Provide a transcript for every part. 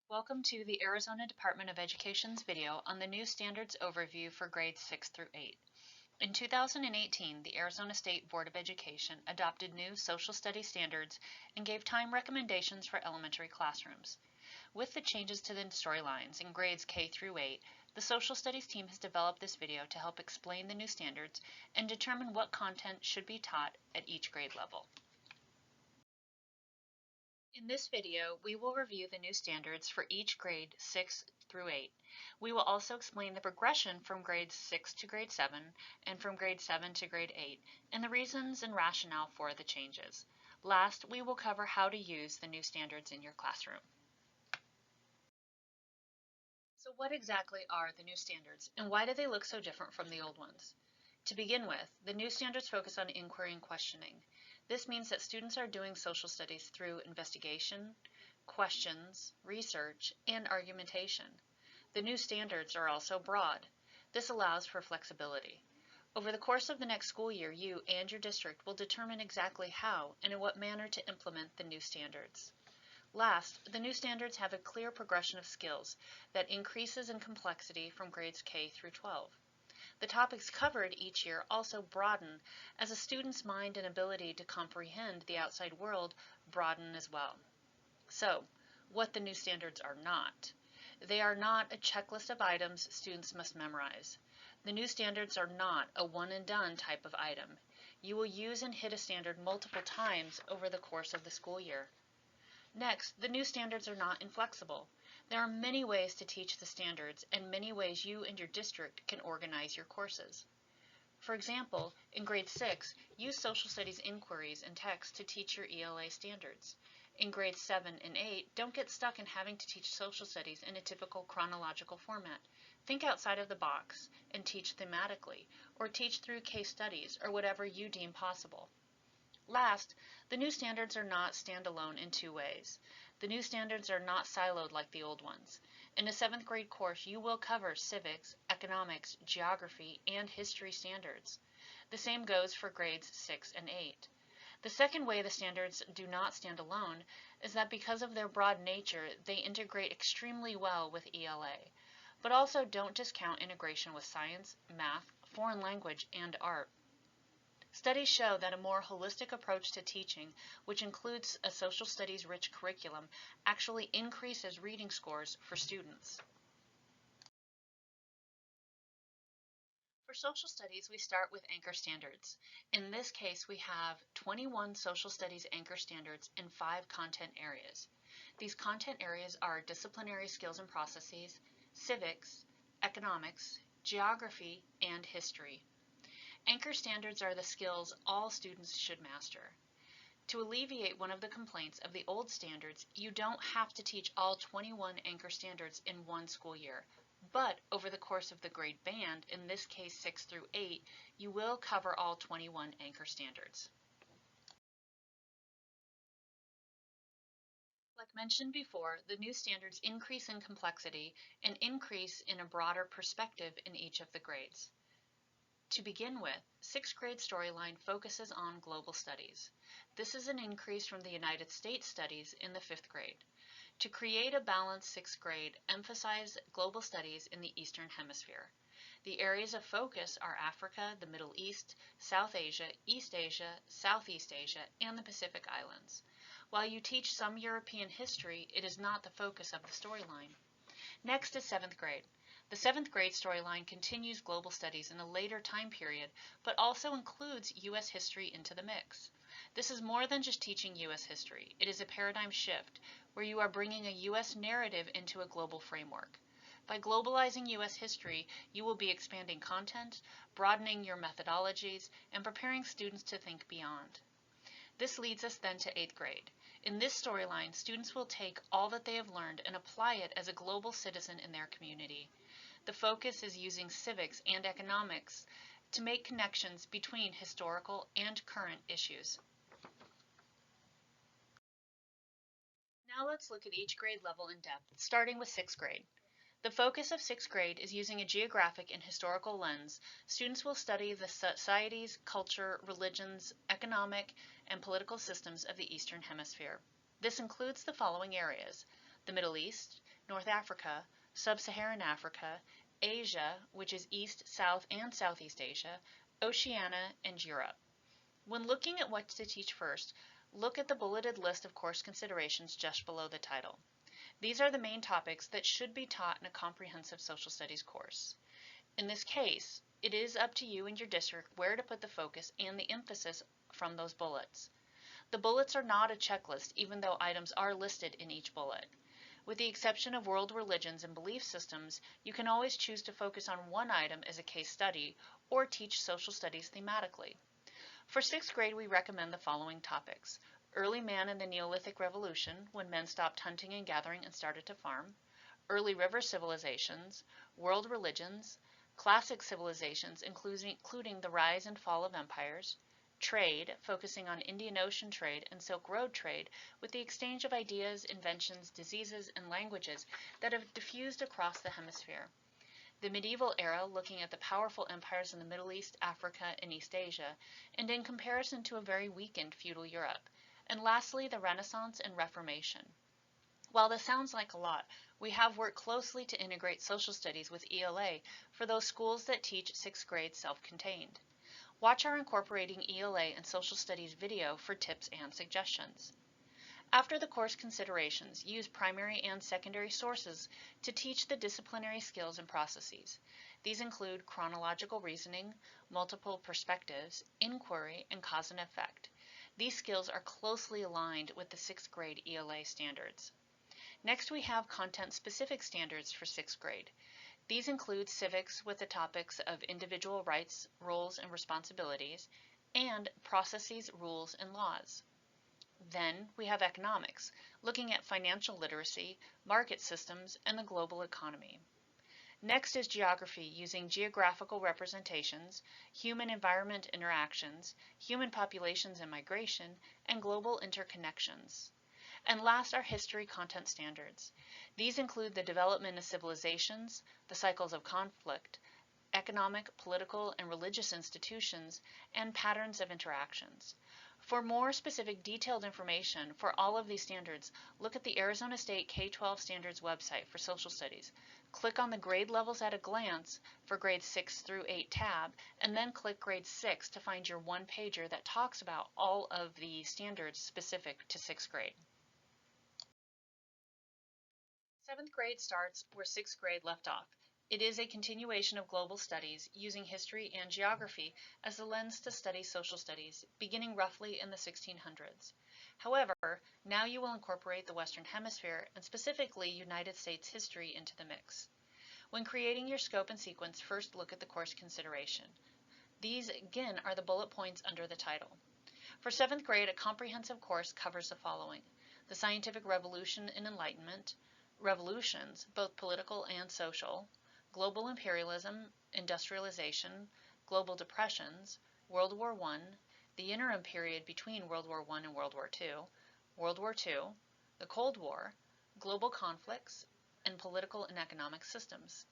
Welcome to the Arizona Department of Education's video on the new standards overview for grades 6 through 8. In 2018, the Arizona State Board of Education adopted new social studies standards and gave time recommendations for elementary classrooms. With the changes to the storylines in grades K through 8, the social studies team has developed this video to help explain the new standards and determine what content should be taught at each grade level. In this video, we will review the new standards for each grade 6 through 8. We will also explain the progression from grade 6 to grade 7 and from grade 7 to grade 8 and the reasons and rationale for the changes. Last, we will cover how to use the new standards in your classroom. So what exactly are the new standards and why do they look so different from the old ones? To begin with, the new standards focus on inquiry and questioning. This means that students are doing social studies through investigation, questions, research, and argumentation. The new standards are also broad. This allows for flexibility. Over the course of the next school year, you and your district will determine exactly how and in what manner to implement the new standards. Last, the new standards have a clear progression of skills that increases in complexity from grades K through 12. The topics covered each year also broaden as a student's mind and ability to comprehend the outside world broaden as well. So, what the new standards are not. They are not a checklist of items students must memorize. The new standards are not a one and done type of item. You will use and hit a standard multiple times over the course of the school year. Next, the new standards are not inflexible. There are many ways to teach the standards and many ways you and your district can organize your courses. For example, in grade 6, use social studies inquiries and text to teach your ELA standards. In grades 7 and 8, don't get stuck in having to teach social studies in a typical chronological format. Think outside of the box and teach thematically, or teach through case studies, or whatever you deem possible. Last, the new standards are not standalone in two ways. The new standards are not siloed like the old ones. In a 7th grade course, you will cover civics, economics, geography, and history standards. The same goes for grades 6 and 8. The second way the standards do not stand alone is that because of their broad nature, they integrate extremely well with ELA, but also don't discount integration with science, math, foreign language, and art. Studies show that a more holistic approach to teaching, which includes a social studies rich curriculum, actually increases reading scores for students. For social studies, we start with anchor standards. In this case, we have 21 social studies anchor standards in 5 content areas. These content areas are disciplinary skills and processes, civics, economics, geography, and history. Anchor standards are the skills all students should master. To alleviate one of the complaints of the old standards, you don't have to teach all 21 anchor standards in one school year, but over the course of the grade band, in this case 6 through 8, you will cover all 21 anchor standards. Like mentioned before, the new standards increase in complexity and increase in a broader perspective in each of the grades. To begin with, 6th grade storyline focuses on global studies. This is an increase from the United States studies in the 5th grade. To create a balanced 6th grade, emphasize global studies in the Eastern Hemisphere. The areas of focus are Africa, the Middle East, South Asia, East Asia, Southeast Asia, and the Pacific Islands. While you teach some European history, it is not the focus of the storyline. Next is 7th grade. The 7th grade storyline continues global studies in a later time period, but also includes U.S. history into the mix. This is more than just teaching U.S. history. It is a paradigm shift where you are bringing a U.S. narrative into a global framework. By globalizing U.S. history, you will be expanding content, broadening your methodologies, and preparing students to think beyond. This leads us then to 8th grade. In this storyline, students will take all that they have learned and apply it as a global citizen in their community. The focus is using civics and economics to make connections between historical and current issues. Now let's look at each grade level in depth, starting with 6th grade. The focus of 6th grade is using a geographic and historical lens. Students will study the societies, culture, religions, economic, and political systems of the Eastern Hemisphere. This includes the following areas: the Middle East, North Africa, Sub-Saharan Africa, Asia, which is East, South, and Southeast Asia, Oceania, and Europe. When looking at what to teach first, look at the bulleted list of course considerations just below the title. These are the main topics that should be taught in a comprehensive social studies course. In this case, it is up to you and your district where to put the focus and the emphasis from those bullets. The bullets are not a checklist, even though items are listed in each bullet. With the exception of world religions and belief systems, you can always choose to focus on one item as a case study or teach social studies thematically. For 6th grade, we recommend the following topics: early man and the Neolithic Revolution, when men stopped hunting and gathering and started to farm; early river civilizations; world religions; classic civilizations, including the rise and fall of empires; trade, focusing on Indian Ocean trade and Silk Road trade, with the exchange of ideas, inventions, diseases, and languages that have diffused across the hemisphere; the medieval era, looking at the powerful empires in the Middle East, Africa, and East Asia, and in comparison to a very weakened feudal Europe; and lastly, the Renaissance and Reformation. While this sounds like a lot, we have worked closely to integrate social studies with ELA for those schools that teach 6th grade self-contained. Watch our Incorporating ELA and Social Studies video for tips and suggestions. After the course considerations, use primary and secondary sources to teach the disciplinary skills and processes. These include chronological reasoning, multiple perspectives, inquiry, and cause and effect. These skills are closely aligned with the 6th grade ELA standards. Next, we have content-specific standards for 6th grade. These include civics with the topics of individual rights, roles, and responsibilities, and processes, rules, and laws. Then we have economics, looking at financial literacy, market systems, and the global economy. Next is geography, using geographical representations, human-environment interactions, human populations and migration, and global interconnections. And last are history content standards. These include the development of civilizations, the cycles of conflict, economic, political, and religious institutions, and patterns of interactions. For more specific detailed information for all of these standards, look at the Arizona State K-12 Standards website for social studies. Click on the grade levels at a glance for grades 6 through 8 tab, and then click grade 6 to find your one-pager that talks about all of the standards specific to 6th grade. 7th grade starts where 6th grade left off. It is a continuation of global studies using history and geography as the lens to study social studies, beginning roughly in the 1600s. However, now you will incorporate the Western Hemisphere and specifically United States history into the mix. When creating your scope and sequence, first look at the course consideration. These, again, are the bullet points under the title. For 7th grade, a comprehensive course covers the following: the scientific revolution and enlightenment, revolutions, both political and social, global imperialism, industrialization, global depressions, World War I, the interim period between World War I and World War II, the Cold War, global conflicts, and political and economic systems.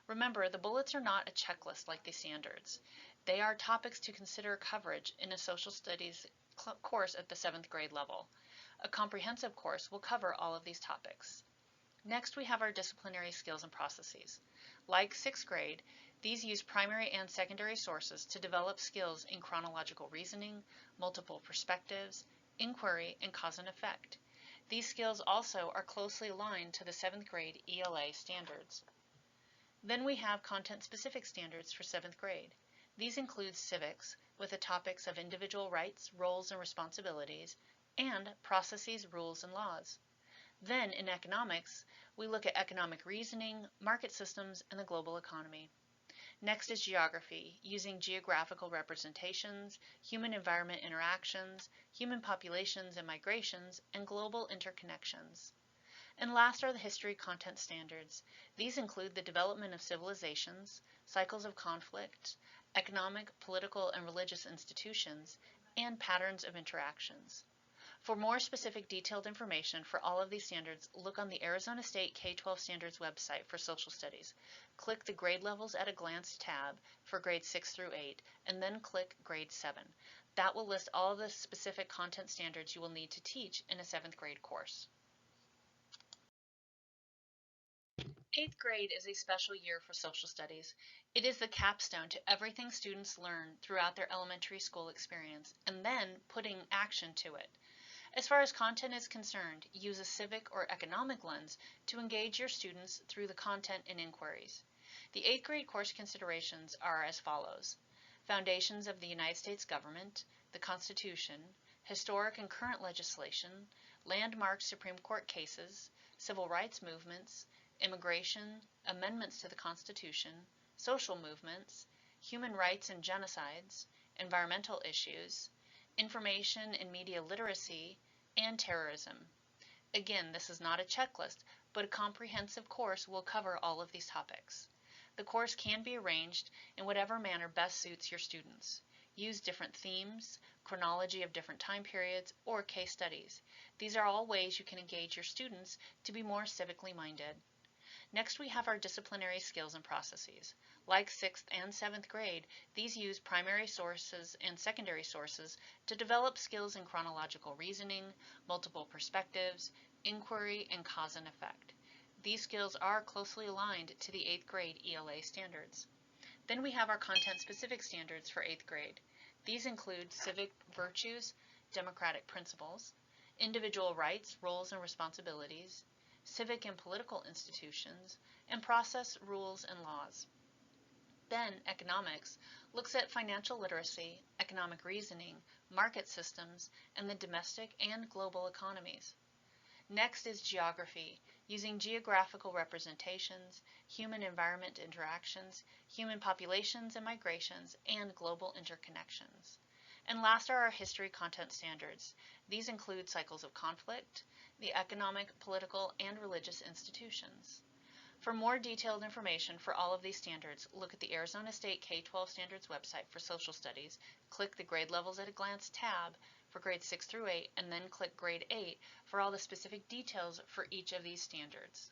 Remember, the bullets are not a checklist like the standards. They are topics to consider coverage in a social studies course at the 7th grade level. A comprehensive course will cover all of these topics. Next, we have our disciplinary skills and processes. Like 6th grade, these use primary and secondary sources to develop skills in chronological reasoning, multiple perspectives, inquiry, and cause and effect. These skills also are closely aligned to the 7th grade ELA standards. Then we have content-specific standards for 7th grade. These include civics, with the topics of individual rights, roles, and responsibilities, and processes, rules, and laws. Then, in economics, we look at economic reasoning, market systems, and the global economy. Next is geography, using geographical representations, human-environment interactions, human populations and migrations, and global interconnections. And last are the history content standards. These include the development of civilizations, cycles of conflict, economic, political, and religious institutions, and patterns of interactions. For more specific detailed information for all of these standards, look on the Arizona State K-12 Standards website for social studies. Click the Grade Levels at a Glance tab for grades 6 through 8, and then click Grade 7. That will list all of the specific content standards you will need to teach in a 7th grade course. Eighth grade is a special year for social studies. It is the capstone to everything students learn throughout their elementary school experience and then putting action to it. As far as content is concerned, use a civic or economic lens to engage your students through the content and inquiries. The eighth grade course considerations are as follows: Foundations of the United States Government, the Constitution, historic and current legislation, landmark Supreme Court cases, civil rights movements, immigration, amendments to the Constitution, social movements, human rights and genocides, environmental issues, information and media literacy, and terrorism. Again, this is not a checklist, but a comprehensive course will cover all of these topics. The course can be arranged in whatever manner best suits your students. Use different themes, chronology of different time periods, or case studies. These are all ways you can engage your students to be more civically minded. Next, we have our disciplinary skills and processes. Like 6th and 7th grade, these use primary sources and secondary sources to develop skills in chronological reasoning, multiple perspectives, inquiry, and cause and effect. These skills are closely aligned to the 8th grade ELA standards. Then we have our content-specific standards for 8th grade. These include civic virtues, democratic principles, individual rights, roles, and responsibilities, civic and political institutions, and process, rules, and laws. Then, economics looks at financial literacy, economic reasoning, market systems, and the domestic and global economies. Next is geography, using geographical representations, human-environment interactions, human populations and migrations, and global interconnections. And last are our history content standards. These include cycles of conflict, the economic, political, and religious institutions. For more detailed information for all of these standards, look at the Arizona State K-12 Standards website for social studies, click the Grade Levels at a Glance tab for grades 6 through 8, and then click Grade 8 for all the specific details for each of these standards.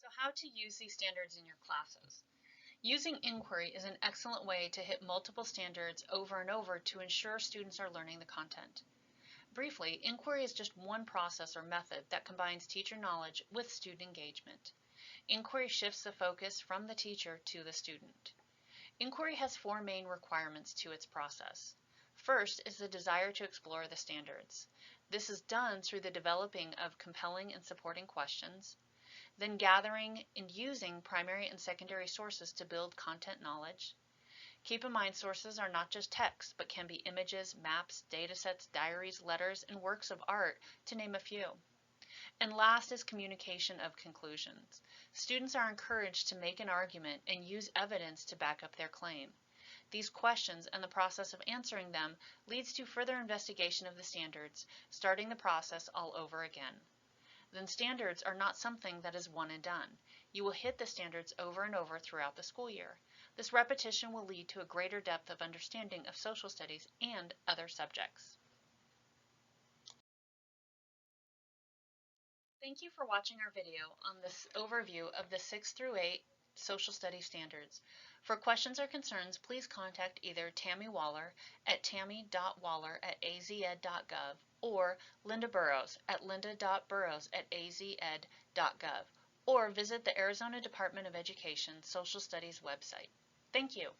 So how to use these standards in your classes. Using inquiry is an excellent way to hit multiple standards over and over to ensure students are learning the content. Briefly, inquiry is just one process or method that combines teacher knowledge with student engagement. Inquiry shifts the focus from the teacher to the student. Inquiry has 4 main requirements to its process. First is the desire to explore the standards. This is done through the developing of compelling and supporting questions, then gathering and using primary and secondary sources to build content knowledge. Keep in mind, sources are not just text, but can be images, maps, datasets, diaries, letters, and works of art, to name a few. And last is communication of conclusions. Students are encouraged to make an argument and use evidence to back up their claim. These questions and the process of answering them leads to further investigation of the standards, starting the process all over again. Then standards are not something that is one and done. You will hit the standards over and over throughout the school year. This repetition will lead to a greater depth of understanding of social studies and other subjects. Thank you for watching our video on this overview of the 6 through 8 social studies standards. For questions or concerns, please contact either Tammy Waller at tammy.waller@azed.gov or Linda Burrows at linda.burrows@azed.gov, or visit the Arizona Department of Education Social Studies website. Thank you.